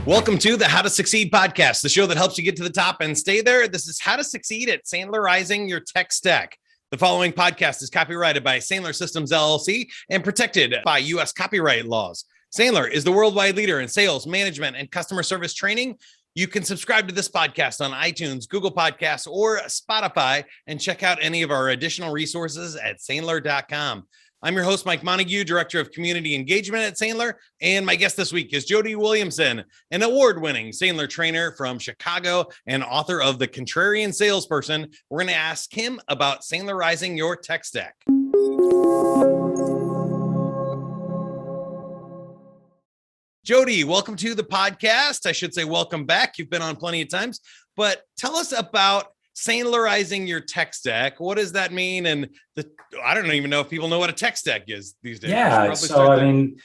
Welcome to the How to Succeed podcast, the show that helps you get to the top and stay there. This is How to Succeed at Sanilarizing Your Tech Stack. The following podcast is copyrighted by Sandler Systems, LLC, and protected by U.S. copyright laws. Sandler is the worldwide leader in sales, management, and customer service training. You can subscribe to this podcast on iTunes, Google Podcasts, or Spotify, and check out any of our additional resources at sandler.com. I'm your host, Mike Montague, Director of Community Engagement at Sandler, and my guest this week is Jody Williamson, an award-winning Sandler trainer from Chicago and author of The Contrarian Salesperson. We're going to ask him about Sanilarizing your tech stack. Jody, welcome to the podcast. I should say welcome back. You've been on plenty of times, but tell us about Sanilarizing your tech stack. What does that mean? And I don't even know if people know what a tech stack is these days. Yeah, so I mean,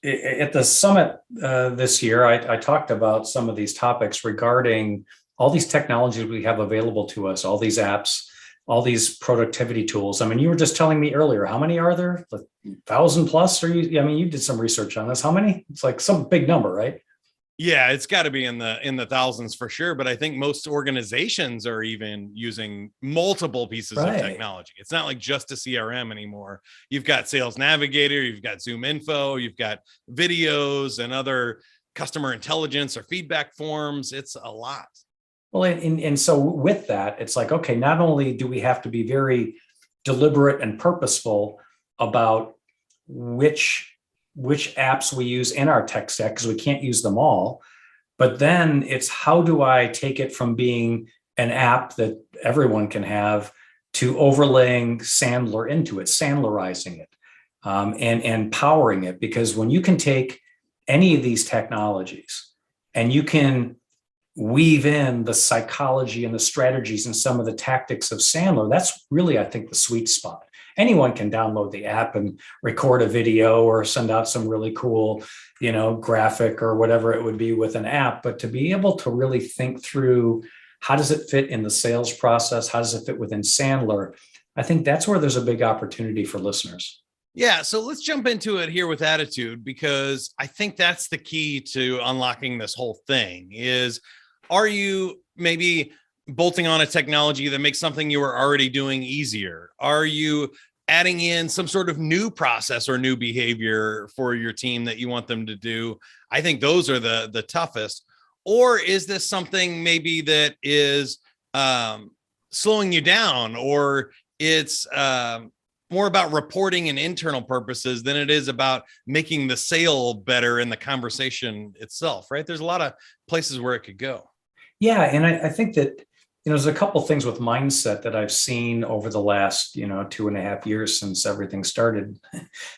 at the summit this year, I talked about some of these topics regarding all these technologies we have available to us, all these apps, all these productivity tools. I mean, you were just telling me earlier, how many are there? 1,000 plus? Or you did some research on this. How many? It's like some big number, right? Yeah, it's got to be in the thousands for sure. But I think most organizations are even using multiple pieces of technology. It's not like just a CRM anymore. You've got Sales Navigator, you've got Zoom Info, you've got videos and other customer intelligence or feedback forms. It's a lot. Well, and so with that, it's like, okay, not only do we have to be very deliberate and purposeful about which apps we use in our tech stack, because we can't use them all. But then it's how do I take it from being an app that everyone can have to overlaying Sandler into it, Sandlerizing it, and powering it. Because when you can take any of these technologies and you can weave in the psychology and the strategies and some of the tactics of Sandler, that's really, I think, the sweet spot. Anyone can download the app and record a video or send out some really cool, graphic or whatever it would be with an app. But to be able to really think through how does it fit in the sales process? How does it fit within Sandler? I think that's where there's a big opportunity for listeners. Yeah. So let's jump into it here with attitude, because I think that's the key to unlocking this whole thing is, are you maybe bolting on a technology that makes something you were already doing easier? Are you adding in some sort of new process or new behavior for your team that you want them to do? I think those are the toughest. Or is this something maybe that is slowing you down, or it's more about reporting and internal purposes than it is about making the sale better in the conversation itself, right? There's a lot of places where it could go. Yeah. And I think that, there's a couple of things with mindset that I've seen over the last, 2.5 years since everything started.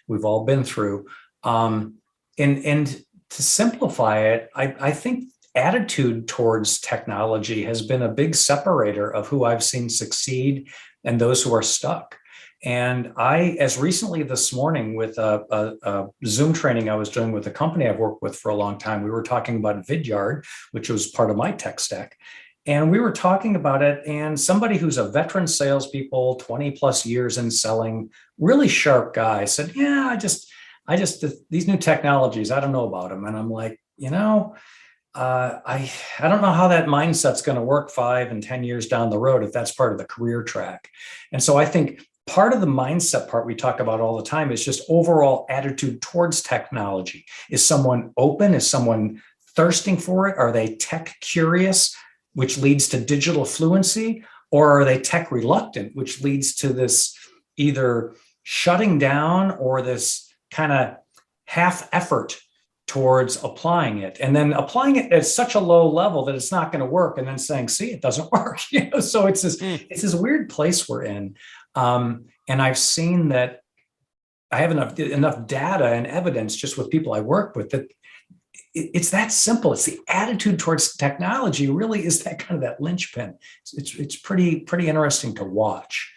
We've all been through. And to simplify it, I think attitude towards technology has been a big separator of who I've seen succeed and those who are stuck. And as recently this morning with a Zoom training I was doing with a company I've worked with for a long time, we were talking about Vidyard, which was part of my tech stack. And we were talking about it, and somebody who's a veteran salespeople, 20 plus years in selling, really sharp guy said, yeah, I just these new technologies, I don't know about them. And I'm like, I don't know how that mindset's going to work 5 and 10 years down the road if that's part of the career track. And so I think part of the mindset part we talk about all the time is just overall attitude towards technology. Is someone open? Is someone thirsting for it? Are they tech curious, which leads to digital fluency? Or are they tech reluctant, which leads to this either shutting down or this kind of half effort towards applying it, and then applying it at such a low level that it's not going to work, and then saying, see, it doesn't work. So it's this weird place we're in. And I've seen that I have enough data and evidence just with people I work with that it's that simple. It's the attitude towards technology really is that kind of that linchpin. It's pretty interesting to watch.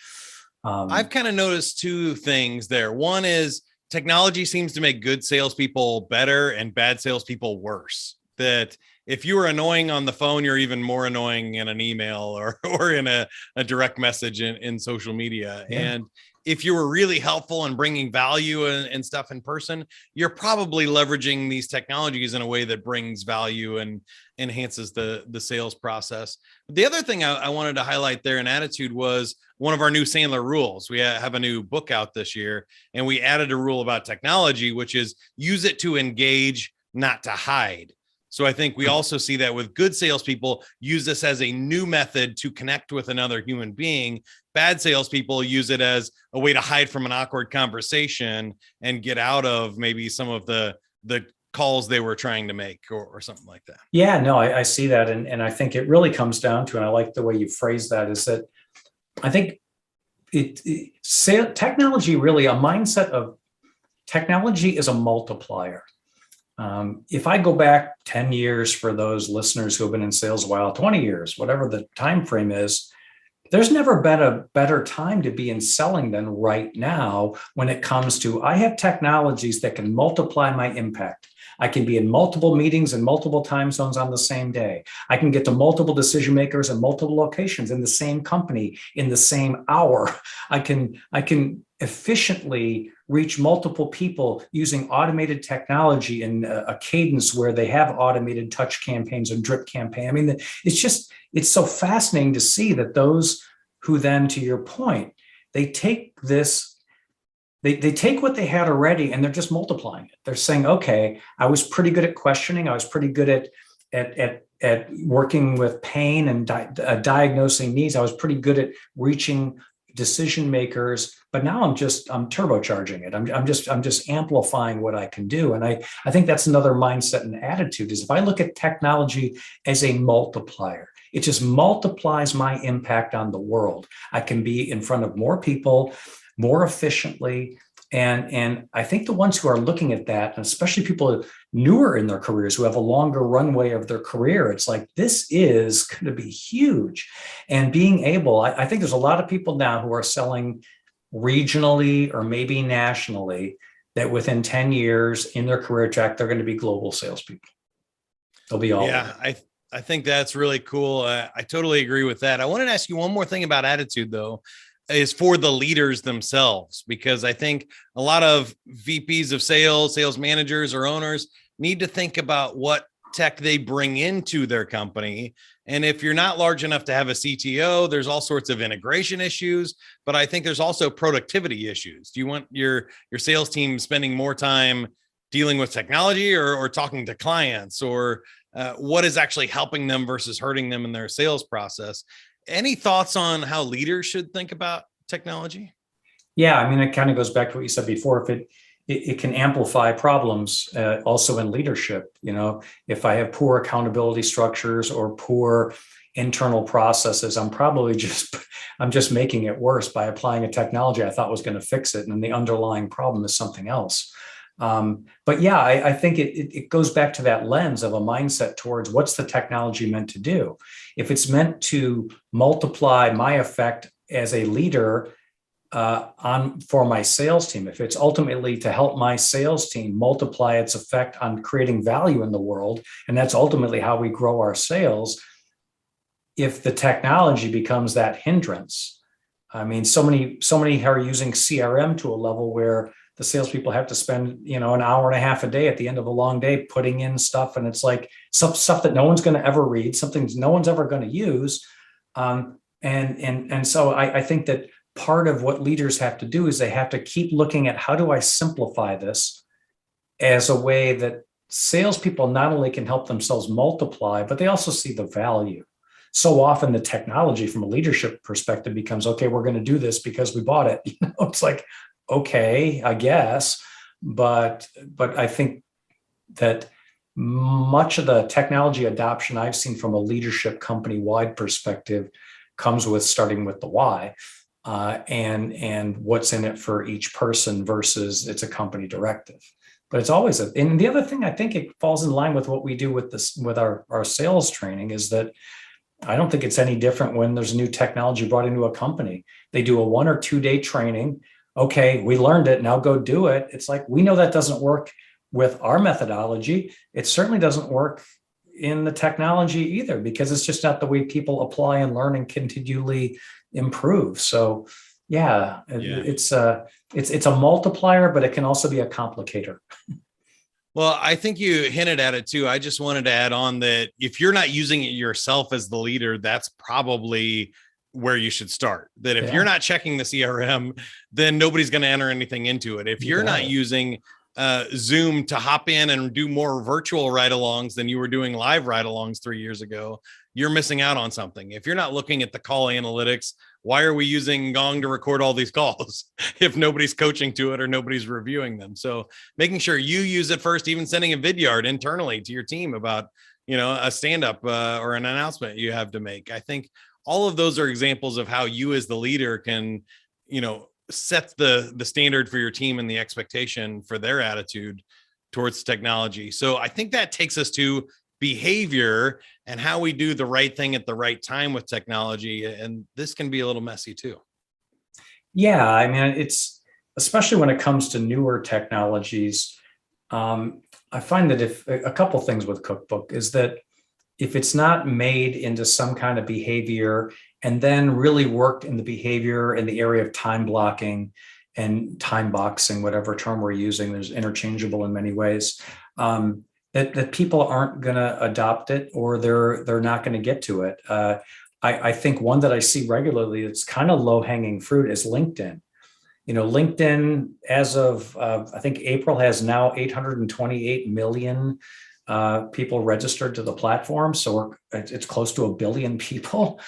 I've kind of noticed two things there. One is technology seems to make good salespeople better and bad salespeople worse. That if you were annoying on the phone, you're even more annoying in an email or in a direct message in social media. Yeah. if you were really helpful and bringing value and stuff in person, you're probably leveraging these technologies in a way that brings value and enhances the sales process. The other thing I wanted to highlight there in attitude was one of our new Sandler rules. We have a new book out this year, and we added a rule about technology, which is use it to engage, not to hide. So I think we also see that with good salespeople use this as a new method to connect with another human being. Bad salespeople use it as a way to hide from an awkward conversation and get out of maybe some of the calls they were trying to make or something like that. Yeah, no, I see that. And I think it really comes down to, and I like the way you phrase that, is that I think technology really, a mindset of technology is a multiplier. If I go back 10 years for those listeners who have been in sales a while, 20 years, whatever the time frame is, there's never been a better time to be in selling than right now when it comes to, I have technologies that can multiply my impact. I can be in multiple meetings in multiple time zones on the same day. I can get to multiple decision makers in multiple locations in the same company in the same hour. I can efficiently reach multiple people using automated technology in a cadence where they have automated touch campaigns and drip campaign. I mean, it's so fascinating to see that those who then, to your point, they take this, they take what they had already and they're just multiplying it. They're saying, okay, I was pretty good at questioning. I was pretty good at working with pain and diagnosing needs. I was pretty good at reaching decision makers, but now I'm turbocharging it. I'm just amplifying what I can do. And I think that's another mindset and attitude is if I look at technology as a multiplier, it just multiplies my impact on the world. I can be in front of more people more efficiently. And I think the ones who are looking at that, and especially people newer in their careers who have a longer runway of their career, it's like, this is going to be huge. And being able, I think there's a lot of people now who are selling regionally or maybe nationally that within 10 years in their career track, they're going to be global salespeople. They'll be all. Yeah, I think that's really cool. I totally agree with that. I wanted to ask you one more thing about attitude, though, is for the leaders themselves, because I think a lot of VPs of sales managers or owners need to think about what tech they bring into their company. And if you're not large enough to have a CTO, there's all sorts of integration issues, but I think there's also productivity issues. Do you want your sales team spending more time dealing with technology or talking to clients, or what is actually helping them versus hurting them in their sales process? Any thoughts on how leaders should think about technology? Yeah, I mean, it kind of goes back to what you said before. If it can amplify problems also in leadership. You know, if I have poor accountability structures or poor internal processes, I'm just making it worse by applying a technology I thought was going to fix it, and the underlying problem is something else. But yeah, I think it goes back to that lens of a mindset towards what's the technology meant to do. If it's meant to multiply my effect as a leader for my sales team, if it's ultimately to help my sales team multiply its effect on creating value in the world, and that's ultimately how we grow our sales, if the technology becomes that hindrance, I mean, so many are using CRM to a level where the salespeople have to spend, an hour and a half a day at the end of a long day putting in stuff. And it's like stuff that no one's going to ever read, something no one's ever going to use. And so I think that part of what leaders have to do is they have to keep looking at how do I simplify this as a way that salespeople not only can help themselves multiply, but they also see the value. So often the technology from a leadership perspective becomes, okay, we're going to do this because we bought it. It's like, okay, I guess, but I think that much of the technology adoption I've seen from a leadership company-wide perspective comes with starting with the why and what's in it for each person versus it's a company directive. But it's always and the other thing I think it falls in line with what we do with this with our sales training is that I don't think it's any different when there's a new technology brought into a company. They do a 1 or 2 day training. Okay, we learned it, now go do it. It's like, we know that doesn't work with our methodology. It certainly doesn't work in the technology either, because it's just not the way people apply and learn and continually improve. So Yeah, Yeah. it's a multiplier, but it can also be a complicator. Well, I think you hinted at it too. I just wanted to add on that if you're not using it yourself as the leader, that's probably where you should start. That if you're Yeah, not checking the CRM, then nobody's going to enter anything into it. If you you're got not it. using Zoom to hop in and do more virtual ride-alongs than you were doing live ride-alongs 3 years ago, you're missing out on something. If you're not looking at the call analytics, why are we using Gong to record all these calls if nobody's coaching to it or nobody's reviewing them? So making sure you use it first, even sending a Vidyard internally to your team about, a stand-up or an announcement you have to make. I think all of those are examples of how you as the leader can, set the standard for your team and the expectation for their attitude towards technology. So I think that takes us to behavior and how we do the right thing at the right time with technology. And this can be a little messy too. Yeah, I mean, it's especially when it comes to newer technologies. I find that if a couple things with Cookbook is that if it's not made into some kind of behavior and then really worked in the behavior in the area of time blocking and time boxing, whatever term we're using, there's interchangeable in many ways, that people aren't going to adopt it, or they're not going to get to it. I think one that I see regularly that's kind of low hanging fruit is LinkedIn. LinkedIn, as of I think April, has now 828 million people registered to the platform. So it's close to 1 billion people.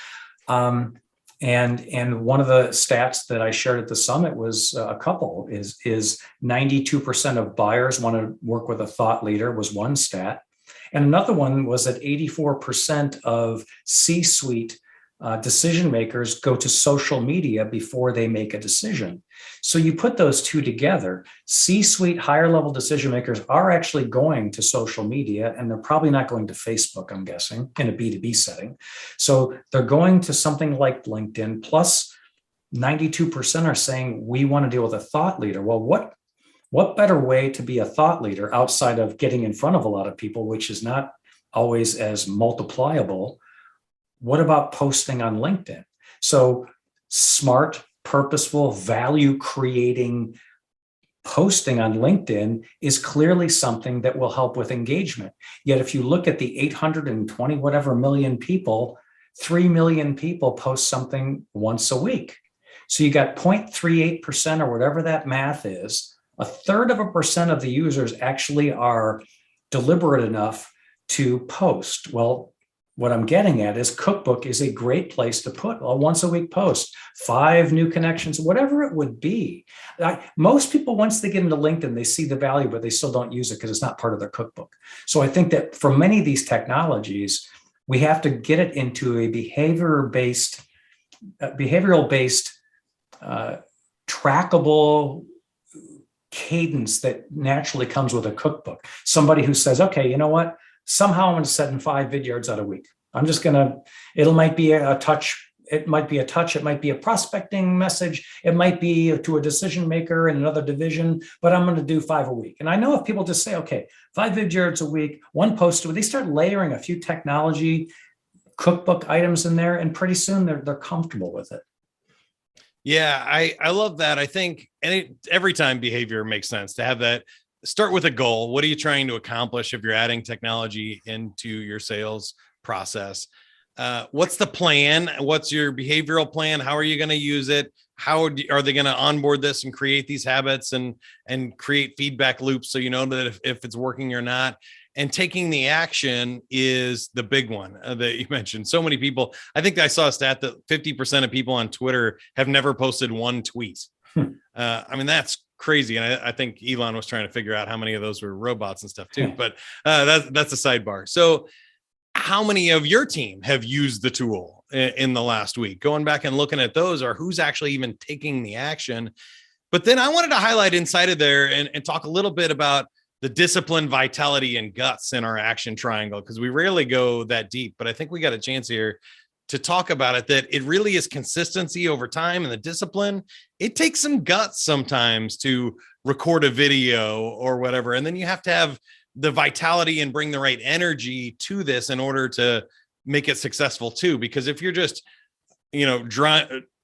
And one of the stats that I shared at the summit was a couple is 92% of buyers want to work with a thought leader, was one stat. And another one was that 84% of C-suite decision makers go to social media before they make a decision. So you put those two together, C-suite higher level decision makers are actually going to social media, and they're probably not going to Facebook, I'm guessing, in a B2B setting. So they're going to something like LinkedIn, plus 92% are saying we want to deal with a thought leader. Well, what better way to be a thought leader outside of getting in front of a lot of people, which is not always as multipliable? What about posting on LinkedIn? So smart, purposeful, value-creating posting on LinkedIn is clearly something that will help with engagement. Yet if you look at the 820 whatever million people, 3 million people post something once a week. So you got 0.38% or whatever that math is. 1/3% of the users actually are deliberate enough to post. Well, what I'm getting at is Cookbook is a great place to put a once a week post, 5 new connections, whatever it would be. Most people, once they get into LinkedIn, they see the value, but they still don't use it because it's not part of their cookbook. So I think that for many of these technologies, we have to get it into a behavioral-based, trackable cadence that naturally comes with a cookbook. Somebody who says, okay, you know what? Somehow I'm going to set in 5 Vidyards out a week. I'm just going to, it might be a touch. It might be a prospecting message. It might be to a decision maker in another division, but I'm going to do 5 a week. And I know if people just say, okay, 5 Vidyards a week, 1 post a week, they start layering a few technology cookbook items in there, and pretty soon they're comfortable with it. Yeah, I love that. I think every time behavior makes sense to have that. Start with a goal. What are you trying to accomplish if you're adding technology into your sales process? What's the plan? What's your behavioral plan? How are you going to use it? How are they going to onboard this and create these habits and create feedback loops so you know that if it's working or not? And taking the action is the big one that you mentioned. So many people, I think I saw a stat that 50% of people on Twitter have never posted 1 tweet. I mean, that's crazy. And I think Elon was trying to figure out how many of those were robots and stuff too, but that's a sidebar. So how many of your team have used the tool in the last week? Going back and looking at those, or who's actually even taking the action? But then I wanted to highlight inside of there and talk a little bit about the discipline, vitality, and guts in our action triangle, because we rarely go that deep, but I think we got a chance here to talk about it, that it really is consistency over time, and the discipline, it takes some guts sometimes to record a video or whatever. And then you have to have the vitality and bring the right energy to this in order to make it successful too. Because if you're just,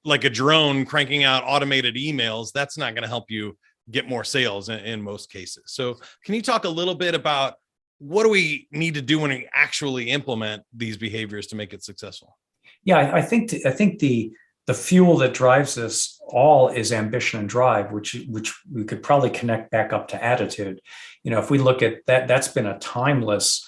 like a drone cranking out automated emails, that's not going to help you get more sales in most cases. So can you talk a little bit about what do we need to do when we actually implement these behaviors to make it successful? Yeah, I think the fuel that drives this all is ambition and drive, which we could probably connect back up to attitude. If we look at that, that's been a timeless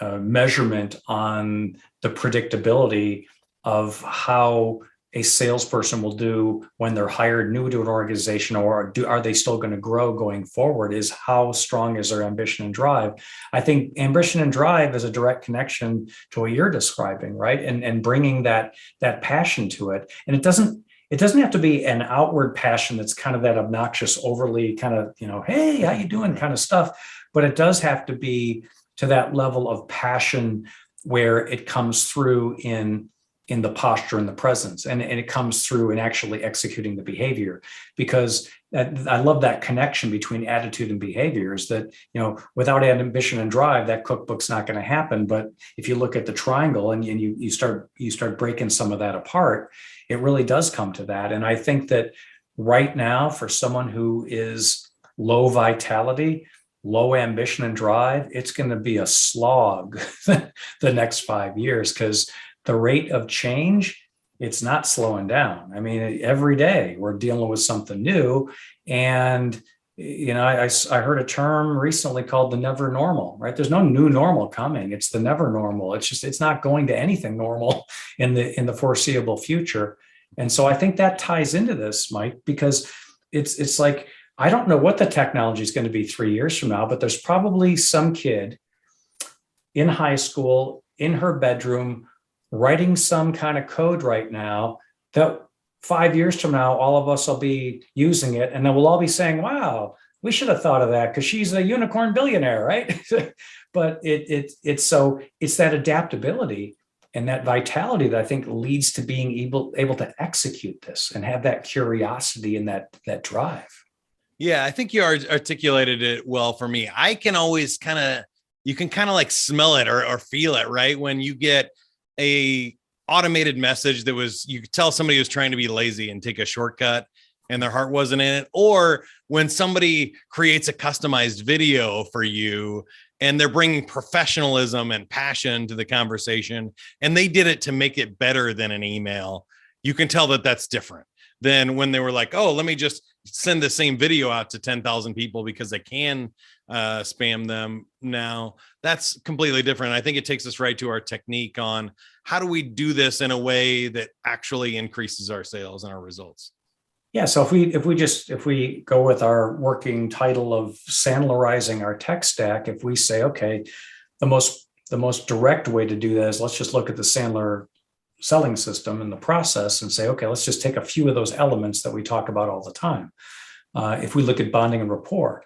measurement on the predictability of how a salesperson will do when they're hired new to an organization, or are they still going to grow going forward, is how strong is their ambition and drive. I think ambition and drive is a direct connection to what you're describing, right? And bringing that passion to it. And it doesn't have to be an outward passion that's kind of that obnoxious, overly kind of, hey, how you doing kind of stuff. But it does have to be to that level of passion where it comes through in the posture and the presence, and it comes through in actually executing the behavior. Because I love that connection between attitude and behavior, is that, without ambition and drive, that cookbook's not going to happen. But if you look at the triangle and you start breaking some of that apart, it really does come to that. And I think that right now, for someone who is low vitality, low ambition and drive, it's going to be a slog the next 5 years, because the rate of change, it's not slowing down. I mean, every day we're dealing with something new. And, I heard a term recently called the never normal, right? There's no new normal coming. It's the never normal. It's not going to anything normal in the foreseeable future. And so I think that ties into this, Mike, because it's like, I don't know what the technology is going to be 3 years from now, but there's probably some kid in high school, in her bedroom, writing some kind of code right now that 5 years from now, all of us will be using it. And then we'll all be saying, wow, we should have thought of that because she's a unicorn billionaire, right? But it's that adaptability and that vitality that I think leads to being able to execute this and have that curiosity and that drive. Yeah, I think you articulated it well for me. I can always you can like smell it or feel it, right? When you get a automated message you could tell somebody was trying to be lazy and take a shortcut and their heart wasn't in it. Or when somebody creates a customized video for you and they're bringing professionalism and passion to the conversation, and they did it to make it better than an email, you can tell that that's different than when they were like, oh, let me just send the same video out to 10,000 people because they can spam them now. That's completely different. I think it takes us right to our technique on how do we do this in a way that actually increases our sales and our results. Yeah. So if we go with our working title of sanilarizing our tech stack, if we say, okay, the most direct way to do that is let's just look at the Sandler selling system and the process and say, okay, let's just take a few of those elements that we talk about all the time. If we look at bonding and rapport,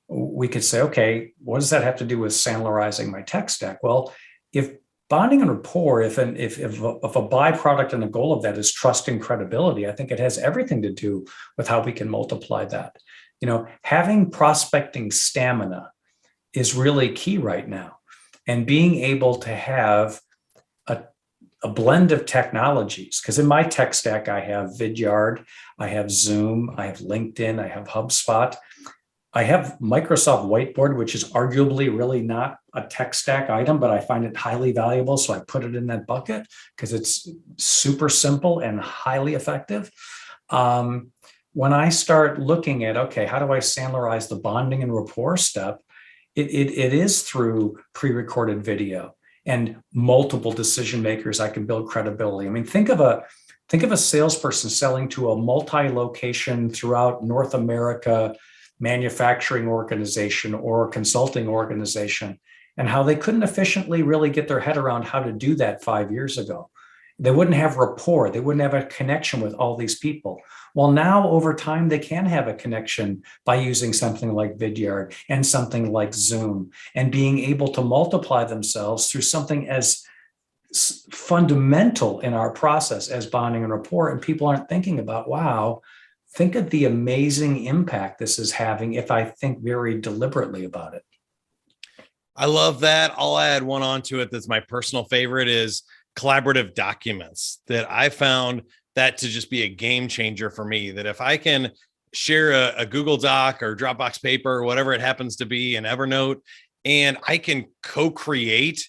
we could say, okay, what does that have to do with sanilarizing my tech stack? Well, if bonding and rapport, if a byproduct and a goal of that is trust and credibility, I think it has everything to do with how we can multiply that. Having prospecting stamina is really key right now, and being able to have a blend of technologies, because in my tech stack, I have Vidyard, I have Zoom, I have LinkedIn, I have HubSpot, I have Microsoft Whiteboard, which is arguably really not a tech stack item, but I find it highly valuable. So I put it in that bucket because it's super simple and highly effective. When I start looking at, okay, how do I Sandlerize the bonding and rapport step? It is through pre-recorded video and multiple decision makers. I can build credibility. I mean, think of a salesperson selling to a multi-location throughout North America manufacturing organization or consulting organization, and how they couldn't efficiently really get their head around how to do that 5 years ago. They wouldn't have rapport. They wouldn't have a connection with all these people. Well, now over time, they can have a connection by using something like Vidyard and something like Zoom, and being able to multiply themselves through something as fundamental in our process as bonding and rapport. And people aren't thinking about, wow, think of the amazing impact this is having if I think very deliberately about it. I love that. I'll add one onto it that's my personal favorite is collaborative documents that I found that to just be a game changer for me, that if I can share a Google Doc or Dropbox paper or whatever it happens to be in Evernote, and I can co-create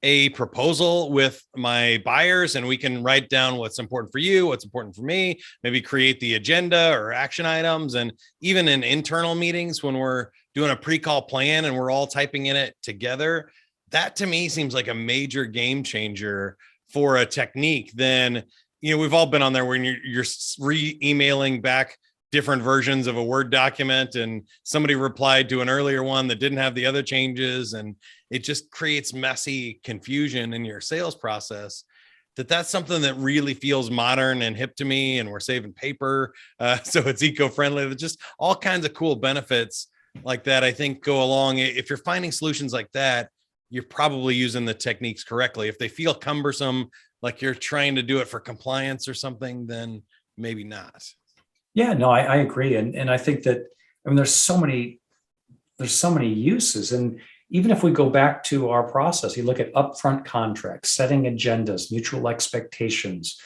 a proposal with my buyers, and we can write down what's important for you, what's important for me, maybe create the agenda or action items. And even in internal meetings, when we're doing a pre-call plan and we're all typing in it together, that to me seems like a major game changer for a technique. Then, we've all been on there when you're re-emailing back different versions of a Word document, and somebody replied to an earlier one that didn't have the other changes, and it just creates messy confusion in your sales process. That's something that really feels modern and hip to me, and we're saving paper, so it's eco-friendly. There's just all kinds of cool benefits like that, I think, go along. If you're finding solutions like that, you're probably using the techniques correctly. If they feel cumbersome, like you're trying to do it for compliance or something, then maybe not. Yeah, no, I agree. And I think that, there's so many uses. And even if we go back to our process, you look at upfront contracts, setting agendas, mutual expectations.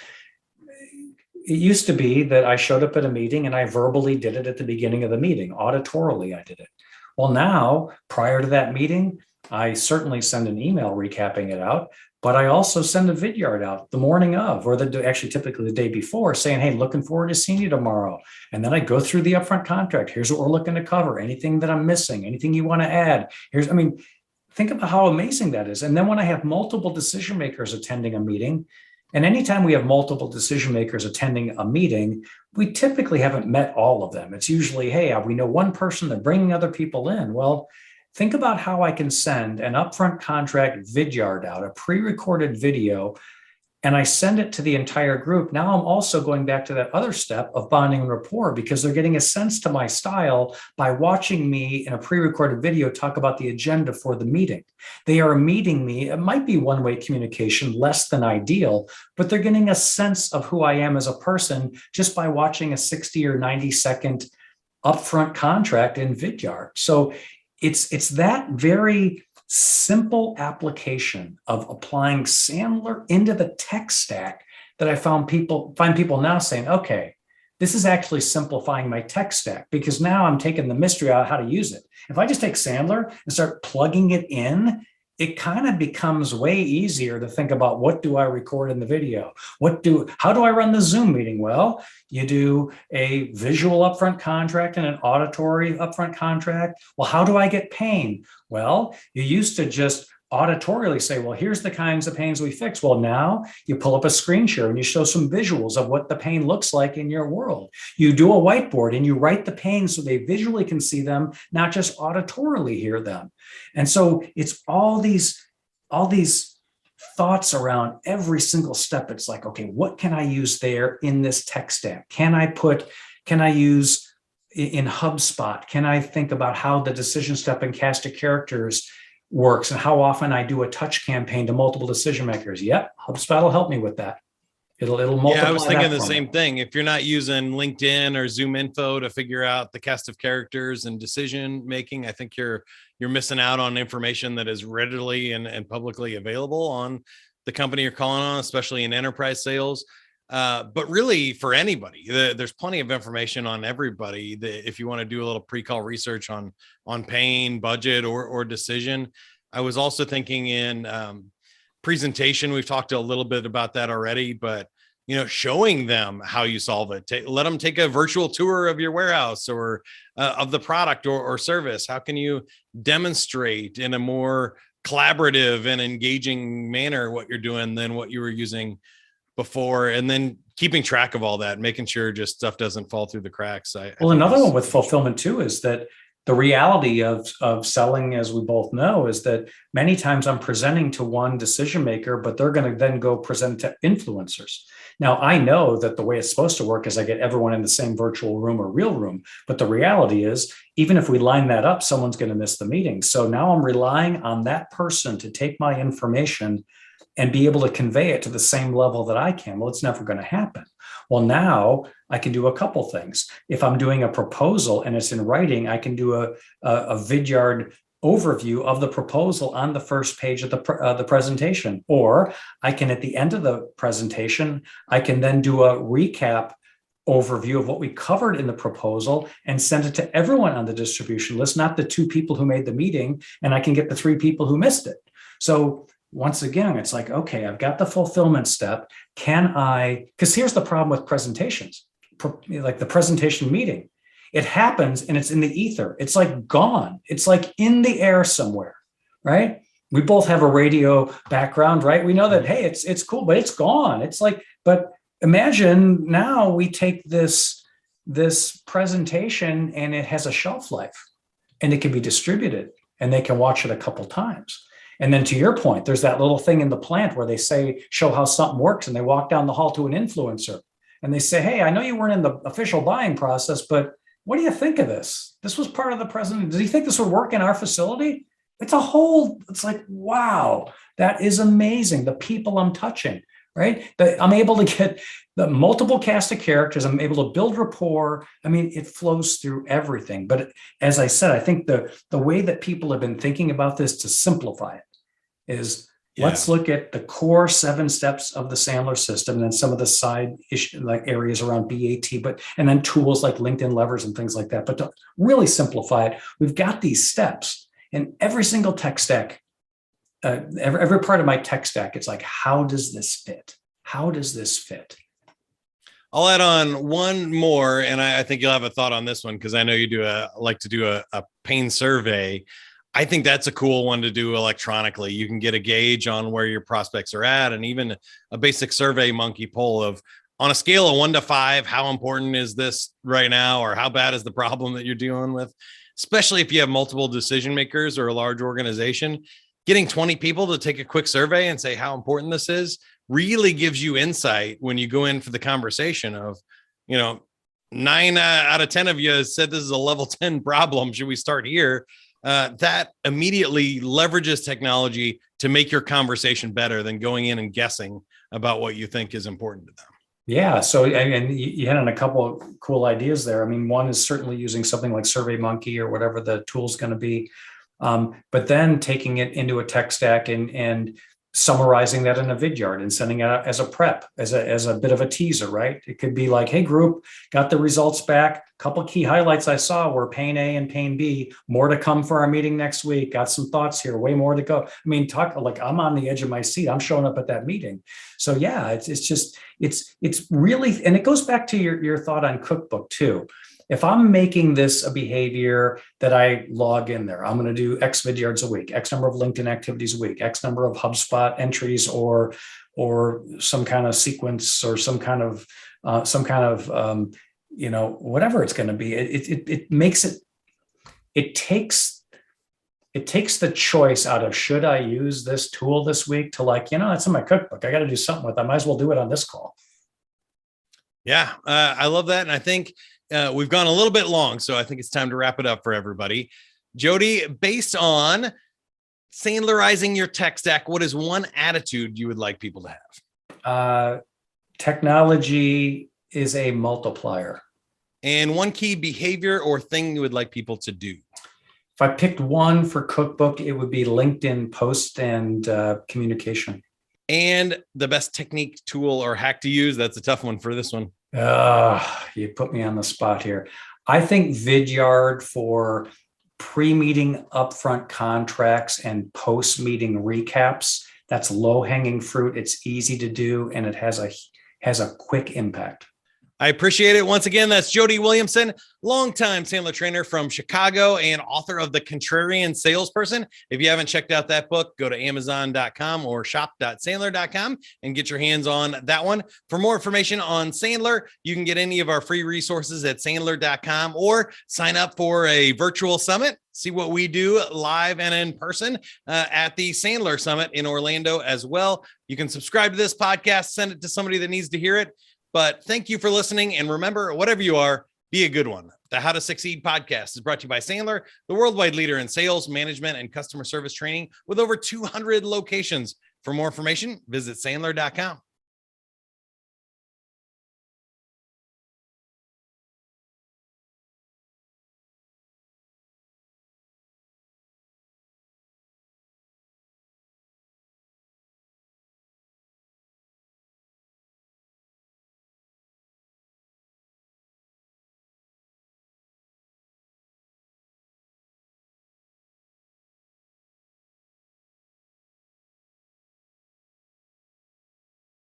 It used to be that I showed up at a meeting and I verbally did it at the beginning of the meeting. Auditorily, I did it. Well, now, prior to that meeting, I certainly send an email recapping it out, but I also send a Vidyard out the morning of, or actually typically the day before, saying, hey, looking forward to seeing you tomorrow. And then I go through the upfront contract. Here's what we're looking to cover. Anything that I'm missing, anything you want to add. Think about how amazing that is. And then when I have multiple decision makers attending a meeting, and anytime we have multiple decision makers attending a meeting, we typically haven't met all of them. It's usually, hey, we know one person, they're bringing other people in. Well, think about how I can send an upfront contract Vidyard out, a pre-recorded video, and I send it to the entire group. Now I'm also going back to that other step of bonding and rapport, because they're getting a sense to my style by watching me in a pre-recorded video talk about the agenda for the meeting. They are meeting me. It might be one-way communication, less than ideal, but they're getting a sense of who I am as a person just by watching a 60 or 90-second upfront contract in Vidyard. So it's that very simple application of applying Sandler into the tech stack that I find people now saying, okay, this is actually simplifying my tech stack, because now I'm taking the mystery out of how to use it. If I just take Sandler and start plugging it in, it kind of becomes way easier to think about, what do I record in the video? How do I run the Zoom meeting? Well, you do a visual upfront contract and an auditory upfront contract. Well, how do I get pain? Well, you used to just auditorially say, well, here's the kinds of pains we fix. Well, now you pull up a screen share and you show some visuals of what the pain looks like in your world. You do a whiteboard and you write the pains so they visually can see them, not just auditorily hear them. And so it's all these thoughts around every single step. It's like, okay, what can I use there in this tech stack? Can I use in HubSpot? Can I think about how the decision step in cast of characters works and how often I do a touch campaign to multiple decision makers? Yep, HubSpot will help me with that. It'll multiply. Yeah, I was thinking the same thing. If you're not using LinkedIn or Zoom Info to figure out the cast of characters and decision making, I think you're missing out on information that is readily and publicly available on the company you're calling on, especially in enterprise sales. But really, for anybody, there's plenty of information on everybody that if you want to do a little pre-call research on pain, budget, or decision. I was also thinking in presentation. We've talked a little bit about that already, but showing them how you solve it. Let them take a virtual tour of your warehouse or of the product or service. How can you demonstrate in a more collaborative and engaging manner what you're doing than what you were using before? And then keeping track of all that, making sure just stuff doesn't fall through the cracks. Another one with fulfillment too is that the reality of selling, as we both know, is that many times I'm presenting to one decision maker, but they're going to then go present to influencers. Now, I know that the way it's supposed to work is I get everyone in the same virtual room or real room. But the reality is, even if we line that up, someone's going to miss the meeting. So now I'm relying on that person to take my information and be able to convey it to the same level that I can. Well, it's never going to happen. Well, now I can do a couple things. If I'm doing a proposal and it's in writing, I can do a Vidyard overview of the proposal on the first page of the presentation. Or I can, at the end of the presentation, I can then do a recap overview of what we covered in the proposal and send it to everyone on the distribution list, not the 2 people who made the meeting, and I can get the 3 people who missed it. So once again, it's like, okay, I've got the fulfillment step. Because here's the problem with presentations, like the presentation meeting. It happens and it's in the ether. It's like gone. It's like in the air somewhere, right? We both have a radio background, right? We know that, hey, it's cool, but it's gone. It's like, but imagine now we take this presentation and it has a shelf life and it can be distributed and they can watch it a couple times. And then to your point, there's that little thing in the plant where they show how something works, and they walk down the hall to an influencer and they say, hey, I know you weren't in the official buying process, but what do you think of this? This was part of the presentation. Does he think this would work in our facility? It's like, wow, that is amazing. The people I'm touching, right? I'm able to get the multiple cast of characters. I'm able to build rapport. I mean, it flows through everything. But as I said, I think the way that people have been thinking about this to simplify it is, let's look at the core 7 steps of the Sandler system, and then some of the side issue, like areas around BAT, and then tools like LinkedIn levers and things like that. But to really simplify it, we've got these steps in every single tech stack. Every part of my tech stack, it's like, how does this fit? How does this fit? I'll add on one more, and I think you'll have a thought on this one, because I know you like to do a pain survey. I think that's a cool one to do electronically. You can get a gauge on where your prospects are at, and even a basic survey monkey poll of, on a scale of 1 to 5, how important is this right now? Or how bad is the problem that you're dealing with? Especially if you have multiple decision makers or a large organization, getting 20 people to take a quick survey and say how important this is really gives you insight when you go in for the conversation of, 9 out of 10 of you said this is a level 10 problem. Should we start here? That immediately leverages technology to make your conversation better than going in and guessing about what you think is important to them. Yeah. So, and you hit on a couple of cool ideas there. I mean, one is certainly using something like SurveyMonkey or whatever the tool is going to be, but then taking it into a tech stack and summarizing that in a Vidyard and sending it out as a prep, as a bit of a teaser, right? It could be like, hey, group, got the results back. A couple of key highlights I saw were pain A and pain B. More to come for our meeting next week. Got some thoughts here. Way more to go. I mean, talk like I'm on the edge of my seat. I'm showing up at that meeting. So yeah, it's really, and it goes back to your thought on cookbook too. If I'm making this a behavior that I log in there, I'm going to do X Vidyards a week, X number of LinkedIn activities a week, X number of HubSpot entries, or some kind of sequence, or some kind of whatever it's going to be. It makes it. It takes the choice out of, should I use this tool this week, to like, it's in my cookbook. I got to do something with it. I might as well do it on this call. Yeah, I love that, and I think. We've gone a little bit long, so I think it's time to wrap it up for everybody. Jody, based on Sandlerizing your tech stack, what is one attitude you would like people to have? Technology is a multiplier. And one key behavior or thing you would like people to do? If I picked one for cookbook, it would be LinkedIn post and communication. And the best technique, tool, or hack to use? That's a tough one for this one. You put me on the spot here. I think Vidyard for pre-meeting upfront contracts and post-meeting recaps. That's low-hanging fruit. It's easy to do, and it has a quick impact. I appreciate it. Once again, that's Jody Williamson, longtime Sandler trainer from Chicago and author of The Contrarian Salesperson. If you haven't checked out that book, go to amazon.com or shop.sandler.com and get your hands on that one. For more information on Sandler, you can get any of our free resources at sandler.com or sign up for a virtual summit. See what we do live and in person at the Sandler Summit in Orlando as well. You can subscribe to this podcast, send it to somebody that needs to hear it. But thank you for listening. And remember, whatever you are, be a good one. The How to Succeed podcast is brought to you by Sandler, the worldwide leader in sales, management, and customer service training with over 200 locations. For more information, visit sandler.com.